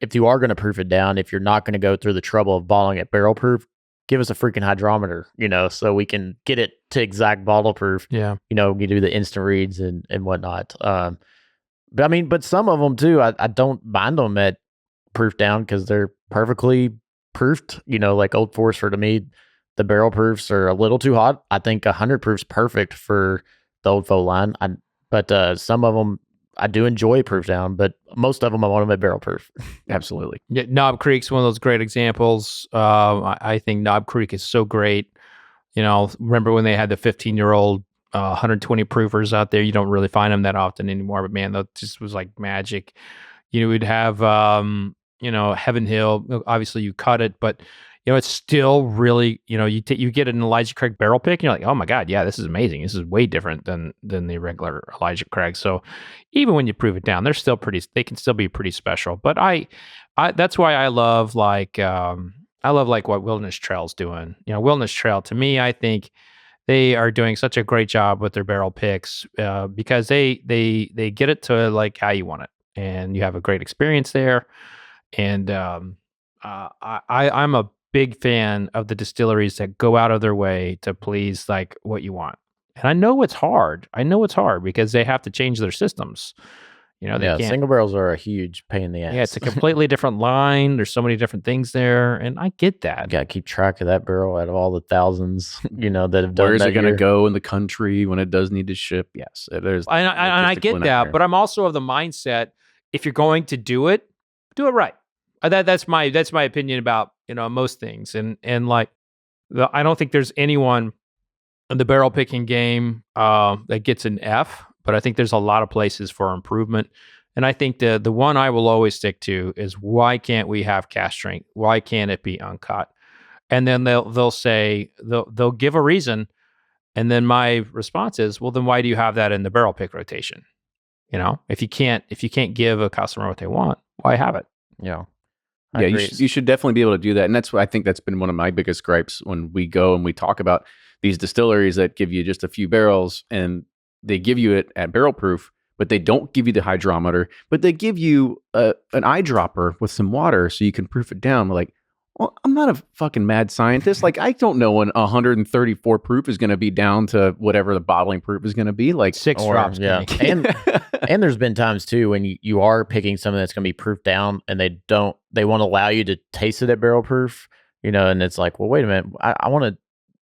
if you are going to proof it down, if you're not going to go through the trouble of bottling it barrel proof, give us a freaking hydrometer, so we can get it to exact bottle proof. Yeah. You do the instant reads and whatnot. But some of them too, I don't mind them at proof down because they're perfectly proofed. Like Old Forester, to me, the barrel proofs are a little too hot. I think 100 proof's perfect for the Old Foe line. But some of them I do enjoy proof down, but most of them I want them at barrel proof. Absolutely. Yeah, Knob Creek's one of those great examples. I think Knob Creek is so great. Remember when they had the 15-year-old 120 proofers out there? You don't really find them that often anymore, but man, that just was like magic. We'd have, Heaven Hill. Obviously, you cut it, but it's still really, you get an Elijah Craig barrel pick, and you're like, oh my God, yeah, this is amazing. This is way different than the regular Elijah Craig. So even when you prove it down, they can still be pretty special. But I that's why I love like what Wilderness Trail's doing. Wilderness Trail, to me, I think they are doing such a great job with their barrel picks because they get it to like how you want it, and you have a great experience there. And I'm a big fan of the distilleries that go out of their way to please like what you want. And I know it's hard. Because they have to change their systems. They can't. Single barrels are a huge pain in the ass. Yeah, it's a completely different line. There's so many different things there, and I get that. You got to keep track of that barrel out of all the thousands, that have done. Where is it going to go in the country when it does need to ship? Yes, there's. And I get that, but I'm also of the mindset: if you're going to do it right. That's my opinion about most things, and like I don't think there's anyone in the barrel picking game that gets an F, but I think there's a lot of places for improvement. And I think the one I will always stick to is, why can't we have cask strength? Why can't it be uncut? And then they'll say they'll give a reason, and then my response is, well, then why do you have that in the barrel pick rotation? If you can't give a customer what they want, why have it? Yeah. Yeah, you should definitely be able to do that. And that's what I think that's been one of my biggest gripes when we go and we talk about these distilleries that give you just a few barrels, and they give you it at barrel proof, but they don't give you the hydrometer, but they give you an eyedropper with some water so you can proof it down. Like, well, I'm not a fucking mad scientist. Like, I don't know when 134 proof is going to be down to whatever the bottling proof is going to be. Like 6 drops. Yeah. And there's been times too when you are picking something that's going to be proof down, and they won't allow you to taste it at barrel proof, and it's like, well, wait a minute, I want to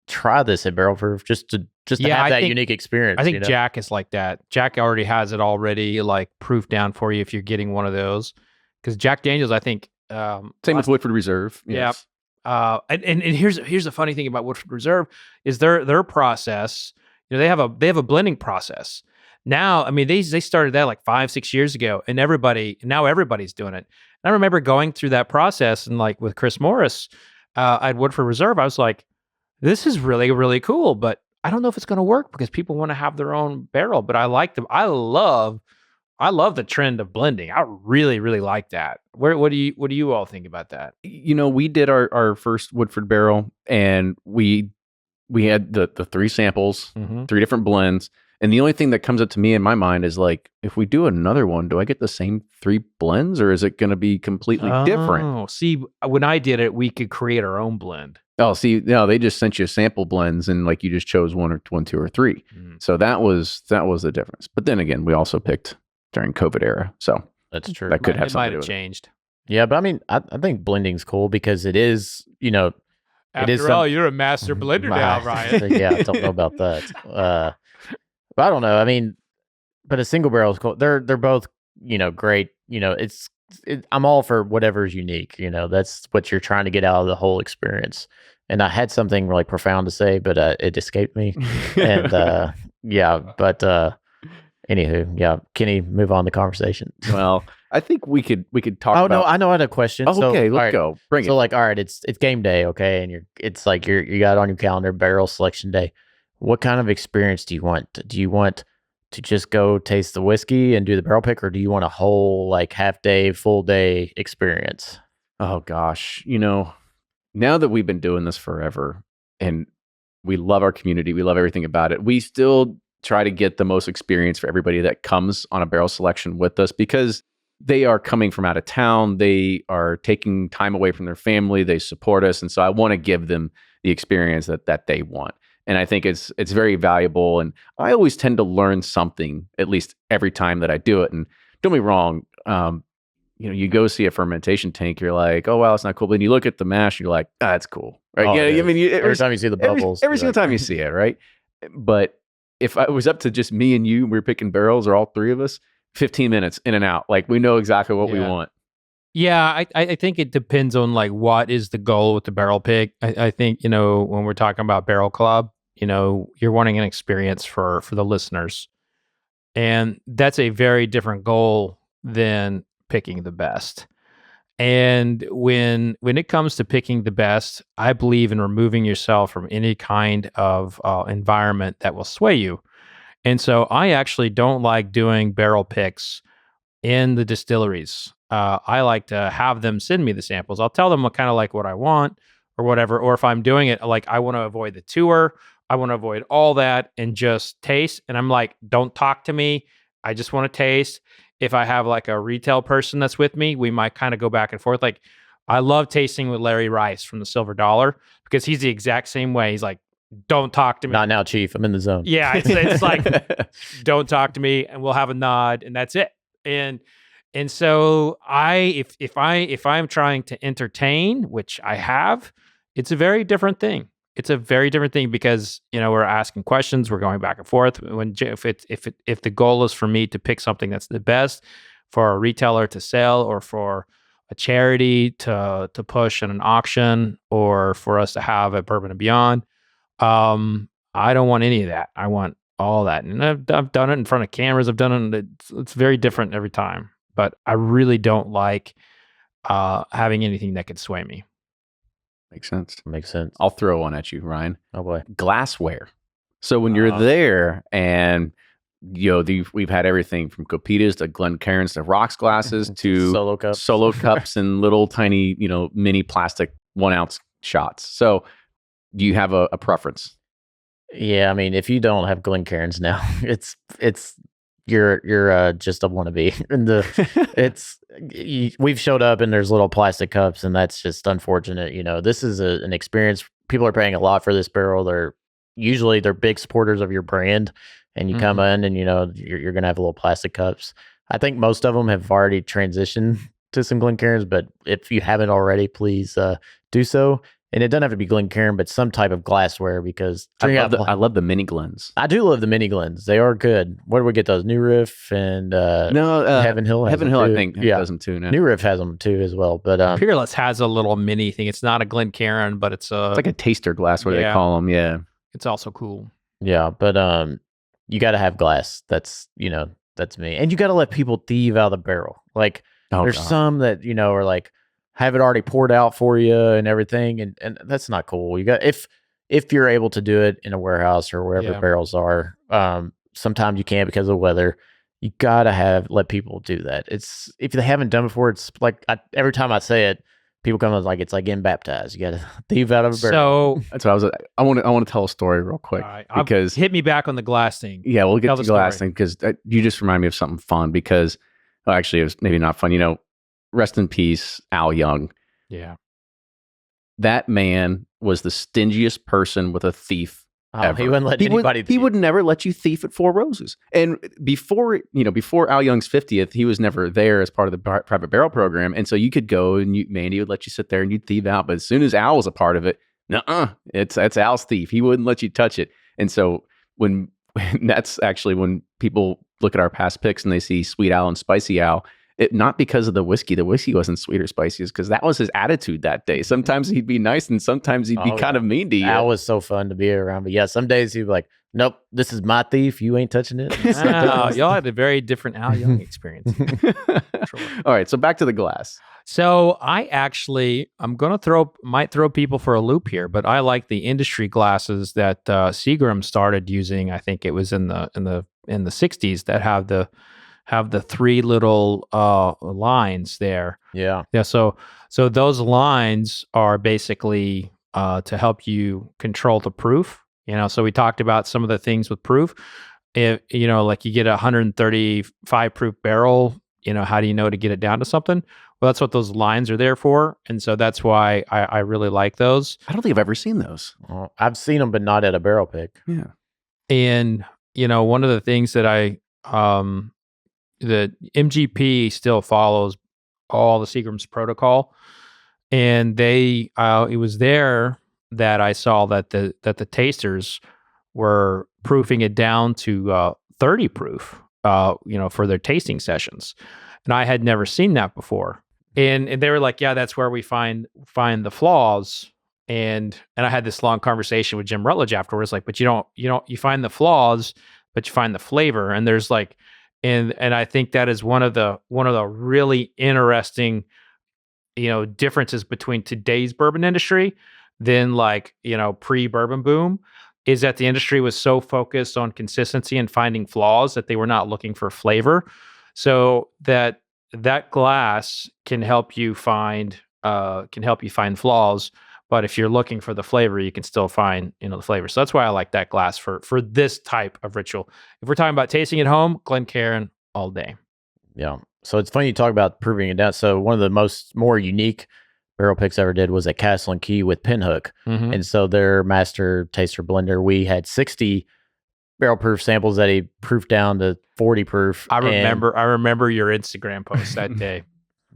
try this at barrel proof just to have that unique experience. I think Jack is like that. Jack already has it already like proof down for you if you're getting one of those. Because Jack Daniels, I think, same with Woodford Reserve. Yes. Yeah. And here's the funny thing about Woodford Reserve is their process. They have a blending process. Now, I mean, they started that like 5-6 years ago, and now everybody's doing it. And I remember going through that process, and like with Chris Morris at Woodford Reserve, I was like, this is really, really cool, but I don't know if it's going to work because people want to have their own barrel. But I like them. I love the trend of blending. I really, really like that. What do you all think about that? We did our first Woodford barrel, and we had the 3 samples, 3 different blends. And the only thing that comes up to me in my mind is like, if we do another one, do I get the same 3 blends, or is it going to be completely different? Oh, see, when I did it, we could create our own blend. Oh, see, no, they just sent you sample blends, and like you just chose 1, 2, or 3. So that was the difference. But then again, we also picked during COVID era, so that's true. That could have something might to do have with changed. Yeah, but I mean, I think blending's cool because it is, After all, you're a master blender now, Ryan. Yeah, I don't know about that. But I don't know. I mean, but a single barrel is cool. They're both, great. I'm all for whatever's unique. That's what you're trying to get out of the whole experience. And I had something really profound to say, but it escaped me. And anywho, yeah, Kenny, move on the conversation. Well, I think we could talk. Oh no, I know I had a question. Oh, okay, let's go. Bring it. So like, all right, it's game day, okay, and you got it on your calendar, barrel selection day. What kind of experience do you want? Do you want to just go taste the whiskey and do the barrel pick, or do you want a whole like half day, full day experience? Oh gosh, now that we've been doing this forever and we love our community, we love everything about it, we still try to get the most experience for everybody that comes on a barrel selection with us, because they are coming from out of town. They are taking time away from their family. They support us. And so I want to give them the experience that they want. And I think it's very valuable. And I always tend to learn something, at least every time that I do it. And don't be wrong, you go see a fermentation tank, you're like, oh, wow, it's not cool. But then you look at the mash and you're like, that's cool. Right? Oh, I mean, every time you see the bubbles. Every single time you see it, right? But if it was up to just me and you, we were picking barrels, or all 3 of us, 15 minutes in and out. Like, we know exactly what we want. Yeah, I think it depends on like what is the goal with the barrel pick. I think, when we're talking about Barrel Club, you're wanting an experience for the listeners. And that's a very different goal than picking the best. And when it comes to picking the best, I believe in removing yourself from any kind of environment that will sway you. And so I actually don't like doing barrel picks in the distilleries. I like to have them send me the samples. I'll tell them what kind of like what I want or whatever. Or if I'm doing it, like I want to avoid the tour, I want to avoid all that and just taste. And I'm like, don't talk to me. I just want to taste. If I have like a retail person that's with me, we might kind of go back and forth. Like I love tasting with Larry Rice from the Silver Dollar because he's the exact same way. He's like, don't talk to me. Not now, Chief. I'm in the zone. Yeah, it's like, don't talk to me, and we'll have a nod, and that's it. And so if I'm trying to entertain, which I have, it's a very different thing. It's a very different thing because we're asking questions, we're going back and forth. If the goal is for me to pick something that's the best for a retailer to sell, or for a charity to push in an auction, or for us to have at Bourbon and Beyond, I don't want any of that. I want all that, and I've done it in front of cameras. I've done it. It's very different every time, but I really don't like having anything that could sway me. Makes sense. I'll throw one at you, Ryan. Oh boy. Glassware. So when you're there and we've had everything from Copitas to Glencairns to rocks glasses to solo cups and little tiny, mini plastic 1 ounce shots. So do you have a preference? Yeah, I mean, if you don't have Glencairns now, it's you're just a wannabe. And we've showed up and there's little plastic cups, and that's just unfortunate. This is an experience. People are paying a lot for this barrel. They're big supporters of your brand, and you come in and you're gonna have little plastic cups. I think most of them have already transitioned to some Glencairns, but if you haven't already, please do so. And it doesn't have to be Glencairn, but some type of glassware, because I love the mini Glens. I do love the mini Glens. They are good. Where do we get those? New Riff and Heaven Hill. Heaven Hill, I think, does them too. No? New Riff has them too as well. But Peerless has a little mini thing. It's not a Glencairn, but it's like a taster glassware, they call them. Yeah, it's also cool. Yeah, but you got to have glass. That's that's me. And you got to let people thieve out of the barrel. Like there's some that are like, have it already poured out for you and everything, and that's not cool. You got if you're able to do it in a warehouse or wherever barrels are. Sometimes you can't because of the weather. You gotta let people do that. It's if they haven't done before. It's like every time I say it, people come up like it's like getting baptized. You gotta thieve out of a barrel. So that's what I want to tell a story real quick because hit me back on the glass thing. Yeah, we'll get to the glass thing because you just remind me of something fun. Because actually, it was maybe not fun. Rest in peace, Al Young. Yeah. That man was the stingiest person with a thief ever. He wouldn't let anybody. He would never let you thief at Four Roses. And before Al Young's 50th, he was never there as part of the private barrel program. And so you could go and Mandy would let you sit there and you'd thieve out. But as soon as Al was a part of it, it's Al's thief. He wouldn't let you touch it. And so that's actually when people look at our past picks and they see Sweet Al and Spicy Al, not because of the whiskey. The whiskey wasn't sweet or spicy, because that was his attitude that day. Sometimes he'd be nice and sometimes he'd be kind of mean to you. Al was so fun to be around. But yeah, some days he'd be like, nope, this is my thief. You ain't touching it. Y'all had a very different Al Young experience. Sure. All right, so back to the glass. So I'm going to might throw people for a loop here, but I like the industry glasses that Seagram started using. I think it was in the 60s that have the three little lines there. Yeah. So those lines are basically to help you control the proof. So we talked about some of the things with proof. If like you get a 135 proof barrel, how do you know to get it down to something? Well, that's what those lines are there for, and so that's why I really like those. I don't think I've ever seen those. Well, I've seen them, but not at a barrel pick. Yeah. And one of the things that the MGP still follows all the Seagram's protocol, and it was there that I saw that the tasters were proofing it down to 30 proof, for their tasting sessions, and I had never seen that before. And they were like, yeah, that's where we find the flaws. And I had this long conversation with Jim Rutledge afterwards, like, but you find the flaws, but you find the flavor, and there's like. And I think that is one of the really interesting differences between today's bourbon industry than like, pre-bourbon boom is that the industry was so focused on consistency and finding flaws that they were not looking for flavor. So that glass can help you find flaws, but if you're looking for the flavor, you can still find, the flavor. So that's why I like that glass for this type of ritual. If we're talking about tasting at home, Glencairn all day. Yeah. So it's funny you talk about proving it down. So one of the more unique barrel picks I ever did was at Castle and Key with Pinhook. Mm-hmm. And so their master taster blender, we had 60 barrel proof samples that he proofed down to 40 proof. I remember your Instagram post that day.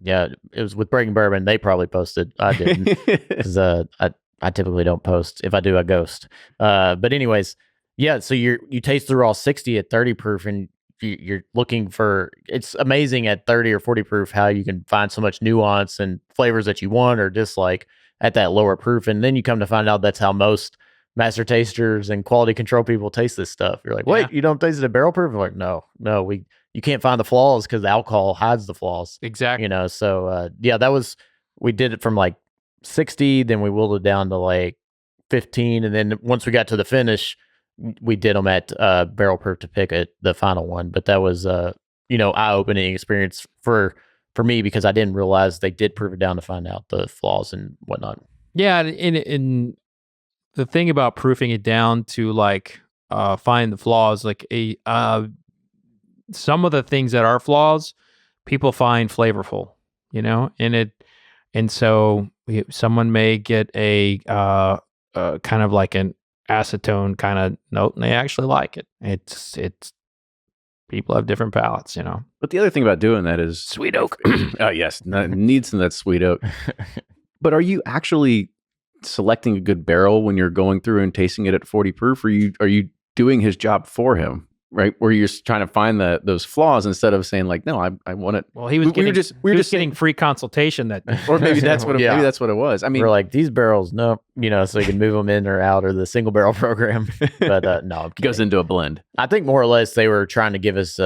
Yeah, it was with Breaking Bourbon. They probably posted. I didn't because I typically don't post. If I do, I ghost. But anyways, yeah. So you taste through all 60 at 30 proof, and you're looking for. It's amazing at 30 or 40 proof how you can find so much nuance and flavors that you want or dislike at that lower proof, and then you come to find out that's how most master tasters and quality control people taste this stuff. You're like, wait, you don't taste it at barrel proof? I'm like, no, you can't find the flaws because the alcohol hides the flaws. Exactly. So we did it from like 60, then we whittled it down to like 15. And then once we got to the finish, we did them at barrel proof to pick the final one. But that was, eye-opening experience for me because I didn't realize they did proof it down to find out the flaws and whatnot. Yeah. And the thing about proofing it down to like find the flaws, like some of the things that are flaws, people find flavorful, and so someone may get a kind of like an acetone kind of note, and they actually like it. It's people have different palates, But the other thing about doing that is sweet oak. Oh yes, needs some of that sweet oak. But are you actually selecting a good barrel when you're going through and tasting it at 40 proof? Or are you doing his job for him? Right, where you're trying to find those flaws instead of saying like, no, I want it. Well, we were just getting free consultation that, or maybe that's what maybe that's what it was. I mean, we're like these barrels, no, so you can move them in or out or the single barrel program. But no, it goes into a blend. I think more or less they were trying to give us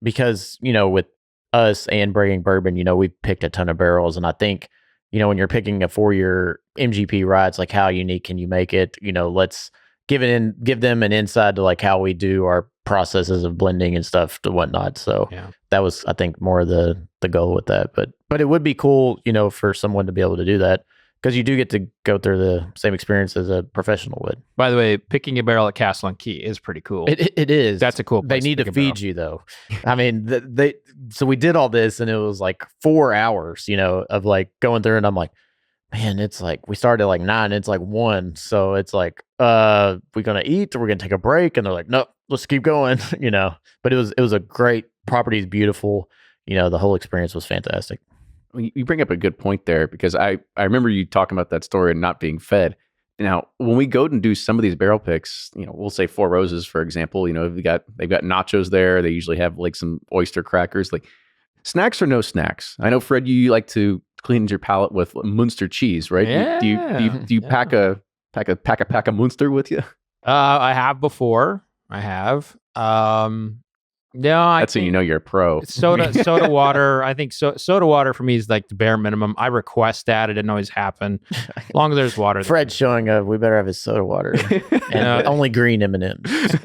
because with us and Breaking Bourbon, we picked a ton of barrels, and I think when you're picking a 4-year MGP rye, it's like how unique can you make it? Let's give them an insight to like how we do our processes of blending and stuff to whatnot. So that was, I think, more the goal with that. But it would be cool, for someone to be able to do that because you do get to go through the same experience as a professional would. By the way, picking a barrel at Castle and Key is pretty cool. It is. That's a cool place. They need to feed you though. I mean, so we did all this and it was like 4 hours, of like going through, and I'm like, man, it's like we started at like 9, it's like 1. So it's like, we're gonna eat or we're gonna take a break, and they're like, nope, let's keep going, But it was a great property, is beautiful, the whole experience was fantastic. You bring up a good point there because I remember you talking about that story and not being fed. Now, when we go and do some of these barrel picks, we'll say Four Roses, for example, they've got nachos there. They usually have like some oyster crackers, like snacks or no snacks. I know, Fred, you like to clean your palate with Munster cheese, right? Yeah. Do you pack a Munster with you? I have before. I have. No, that's when you're a pro. Soda water. I think soda water for me is like the bare minimum. I request that. It didn't always happen. As long as there's water. Fred's showing up. We better have his soda water and only green M&Ms.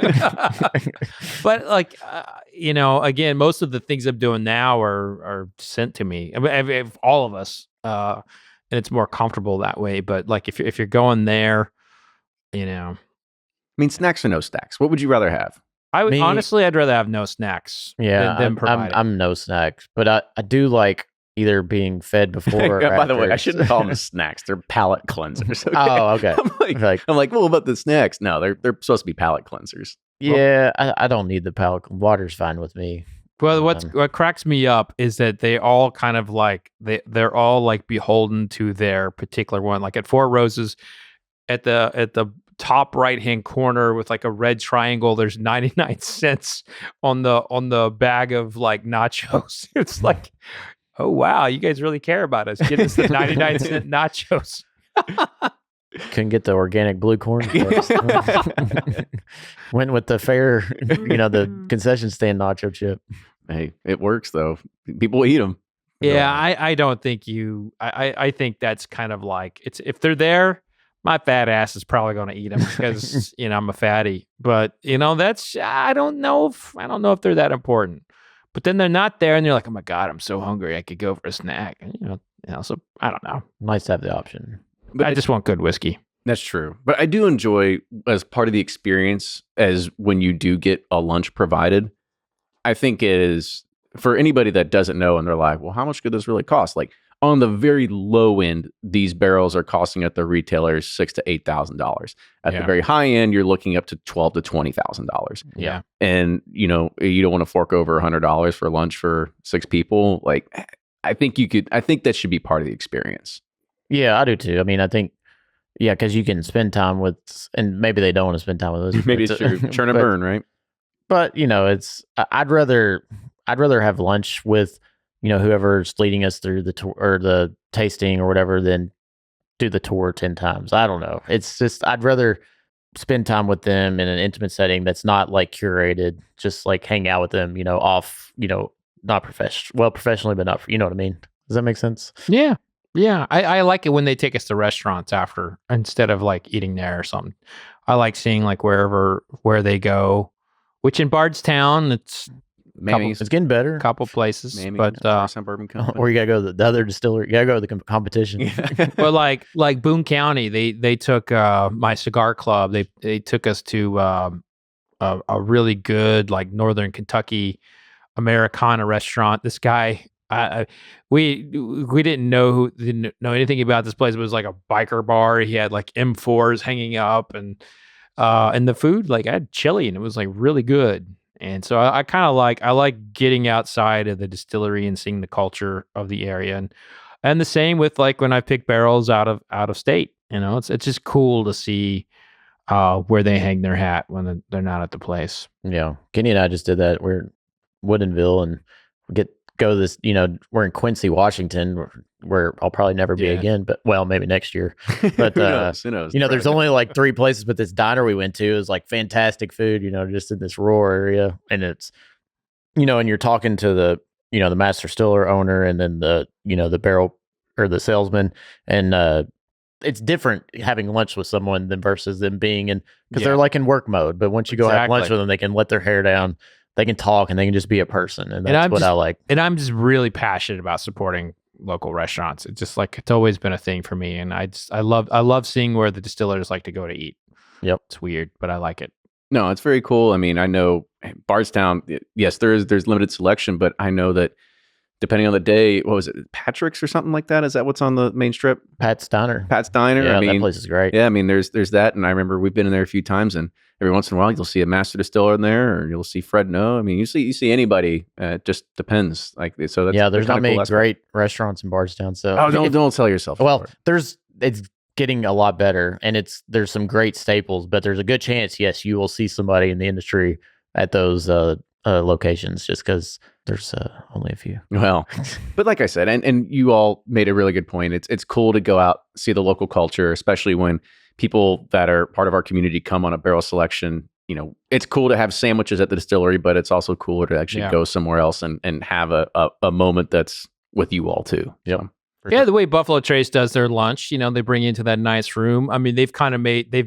But like, again, most of the things I'm doing now are sent to me. I mean, all of us, and it's more comfortable that way. But like, if you're going there, I mean, snacks or no snacks? What would you rather have? Honestly, I'd rather have no snacks. Yeah, I'm no snacks, but I do like either being fed before. Or by the way, I shouldn't call them snacks; they're palate cleansers. Okay? Oh, okay. I'm like, well, about the snacks? No, they're supposed to be palate cleansers. Yeah, I don't need the palate. Water's fine with me. Well, what cracks me up is that they all kind of like they're all like beholden to their particular one. Like at Four Roses, at the top right hand corner with like a red triangle, there's 99 cents on the bag of like nachos. It's like, oh wow, you guys really care about us. Get us the 99 cent nachos. Couldn't get the organic blue corn. Went with the fair, the concession stand nacho chip. Hey, it works though. People eat them. Yeah, I don't think I think that's kind of like it's if they're there, my fat ass is probably going to eat them because I'm a fatty. But that's I don't know if they're that important. But then they're not there, and you're like, oh my god, I'm so hungry, I could go for a snack. And, so I don't know. Nice to have the option. But I just want good whiskey. That's true. But I do enjoy as part of the experience as when you do get a lunch provided. I think it is for anybody that doesn't know and they're like, well, how much could this really cost? Like on the very low end, these barrels are costing at the retailers $6,000 to $8,000. At the very high end, you're looking up to $12,000 to $20,000. Yeah. And you don't want to fork over $100 for lunch for 6 people. Like I think that should be part of the experience. Yeah, I do too. I mean, I think, because you can spend time with, and maybe they don't want to spend time with us. Maybe it's your churn and burn, right? But I'd rather have lunch with, whoever's leading us through the tour or the tasting or whatever than do the tour 10 times. I don't know. It's just, I'd rather spend time with them in an intimate setting that's not like curated, just like hang out with them, off, not professionally, but not, you know what I mean? Does that make sense? Yeah. Yeah. I like it when they take us to restaurants after instead of like eating there or something. I like seeing like where they go, which in Bardstown, it's getting better. Couple places, but Bourbon Company. Or you gotta go to the other distillery. You gotta go to the competition. Yeah. But like Boone County, they took my cigar club. They took us to a really good like Northern Kentucky Americana restaurant. This guy, we didn't know anything about this place. It was like a biker bar. He had like M4s hanging up, and the food, like I had chili, and it was like really good. And so I kind of like getting outside of the distillery and seeing the culture of the area, and the same with like when I pick barrels out of state. It's just cool to see where they hang their hat when they're not at the place. Yeah, Kenny and I just did that. We're in Woodinville and go this. We're in Quincy, Washington, where I'll probably never be again. But maybe next year. But who knows? There's only like 3 places, but this diner we went to is like fantastic food. Just in this rural area, and it's and you're talking to the the master distiller owner, and then the the barrel or the salesman, and it's different having lunch with someone than versus them being in because they're like in work mode. But once you go have lunch with them, they can let their hair down. They can talk and they can just be a person. And that's what I like. And I'm just really passionate about supporting local restaurants. It's just like, it's always been a thing for me. And I love seeing where the distillers like to go to eat. Yep. It's weird, but I like it. No, it's very cool. I mean, I know Bardstown, yes, there's limited selection, but I know that depending on the day, what was it, Patrick's or something like that? Is that what's on the main strip? Pat's Diner. Yeah, that place is great. Yeah, I mean, there's that, and I remember we've been in there a few times, and every once in a while you'll see a master distiller in there, or you'll see Fred No. I mean, you see anybody. It just depends. Like so. There's not many great restaurants in Bardstown. So don't sell yourself. Well, it's getting a lot better, and there's some great staples, but there's a good chance, yes, you will see somebody in the industry at those locations, just because there's only a few. Well, but like I said, and you all made a really good point. It's cool to go out, see the local culture, especially when people that are part of our community come on a barrel selection. It's cool to have sandwiches at the distillery, but it's also cooler to actually go somewhere else and have a moment that's with you all too. Yep. So. Yeah, the way Buffalo Trace does their lunch, they bring you into that nice room. I mean, they've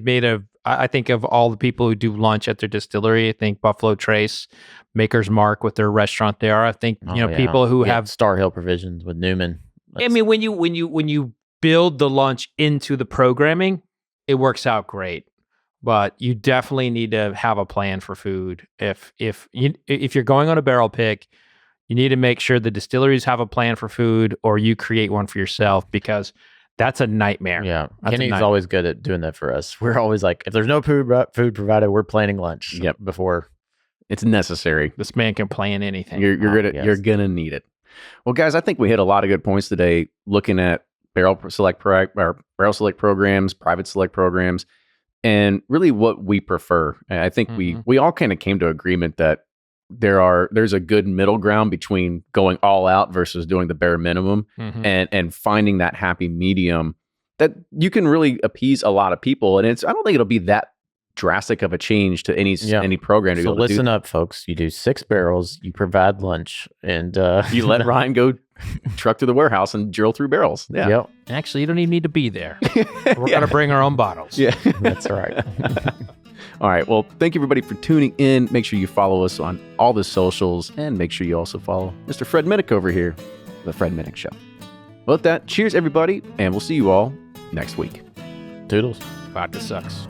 made I think of all the people who do lunch at their distillery, I think Buffalo Trace, Maker's Mark with their restaurant there. I think, people who have Star Hill Provisions with Newman. I mean, when you build the lunch into the programming, it works out great. But you definitely need to have a plan for food. If you're going on a barrel pick, you need to make sure the distilleries have a plan for food, or you create one for yourself, because that's a nightmare. Yeah, Kenny's always good at doing that for us. We're always like, if there's no food provided, we're planning lunch. Yep. Before it's necessary. This man can plan anything. You're gonna need it. Well, guys, I think we hit a lot of good points today, looking at barrel select programs, private select programs, and really what we prefer. I think we all kind of came to agreement that there's a good middle ground between going all out versus doing the bare minimum, and finding that happy medium that you can really appease a lot of people. And I don't think it'll be that drastic of a change to any program to be So able to listen do. up, folks. You do 6 barrels, you provide lunch, and You let Ryan go truck to the warehouse and drill through barrels. Yeah. Yep, Actually, you don't even need to be there. We're going to bring our own bottles. Yeah. that's right. All right. Well, thank you everybody for tuning in. Make sure you follow us on all the socials, and make sure you also follow Mr. Fred Minnick over here, The Fred Minnick Show. Well, with that, cheers everybody, and we'll see you all next week. Toodles. Vodka sucks.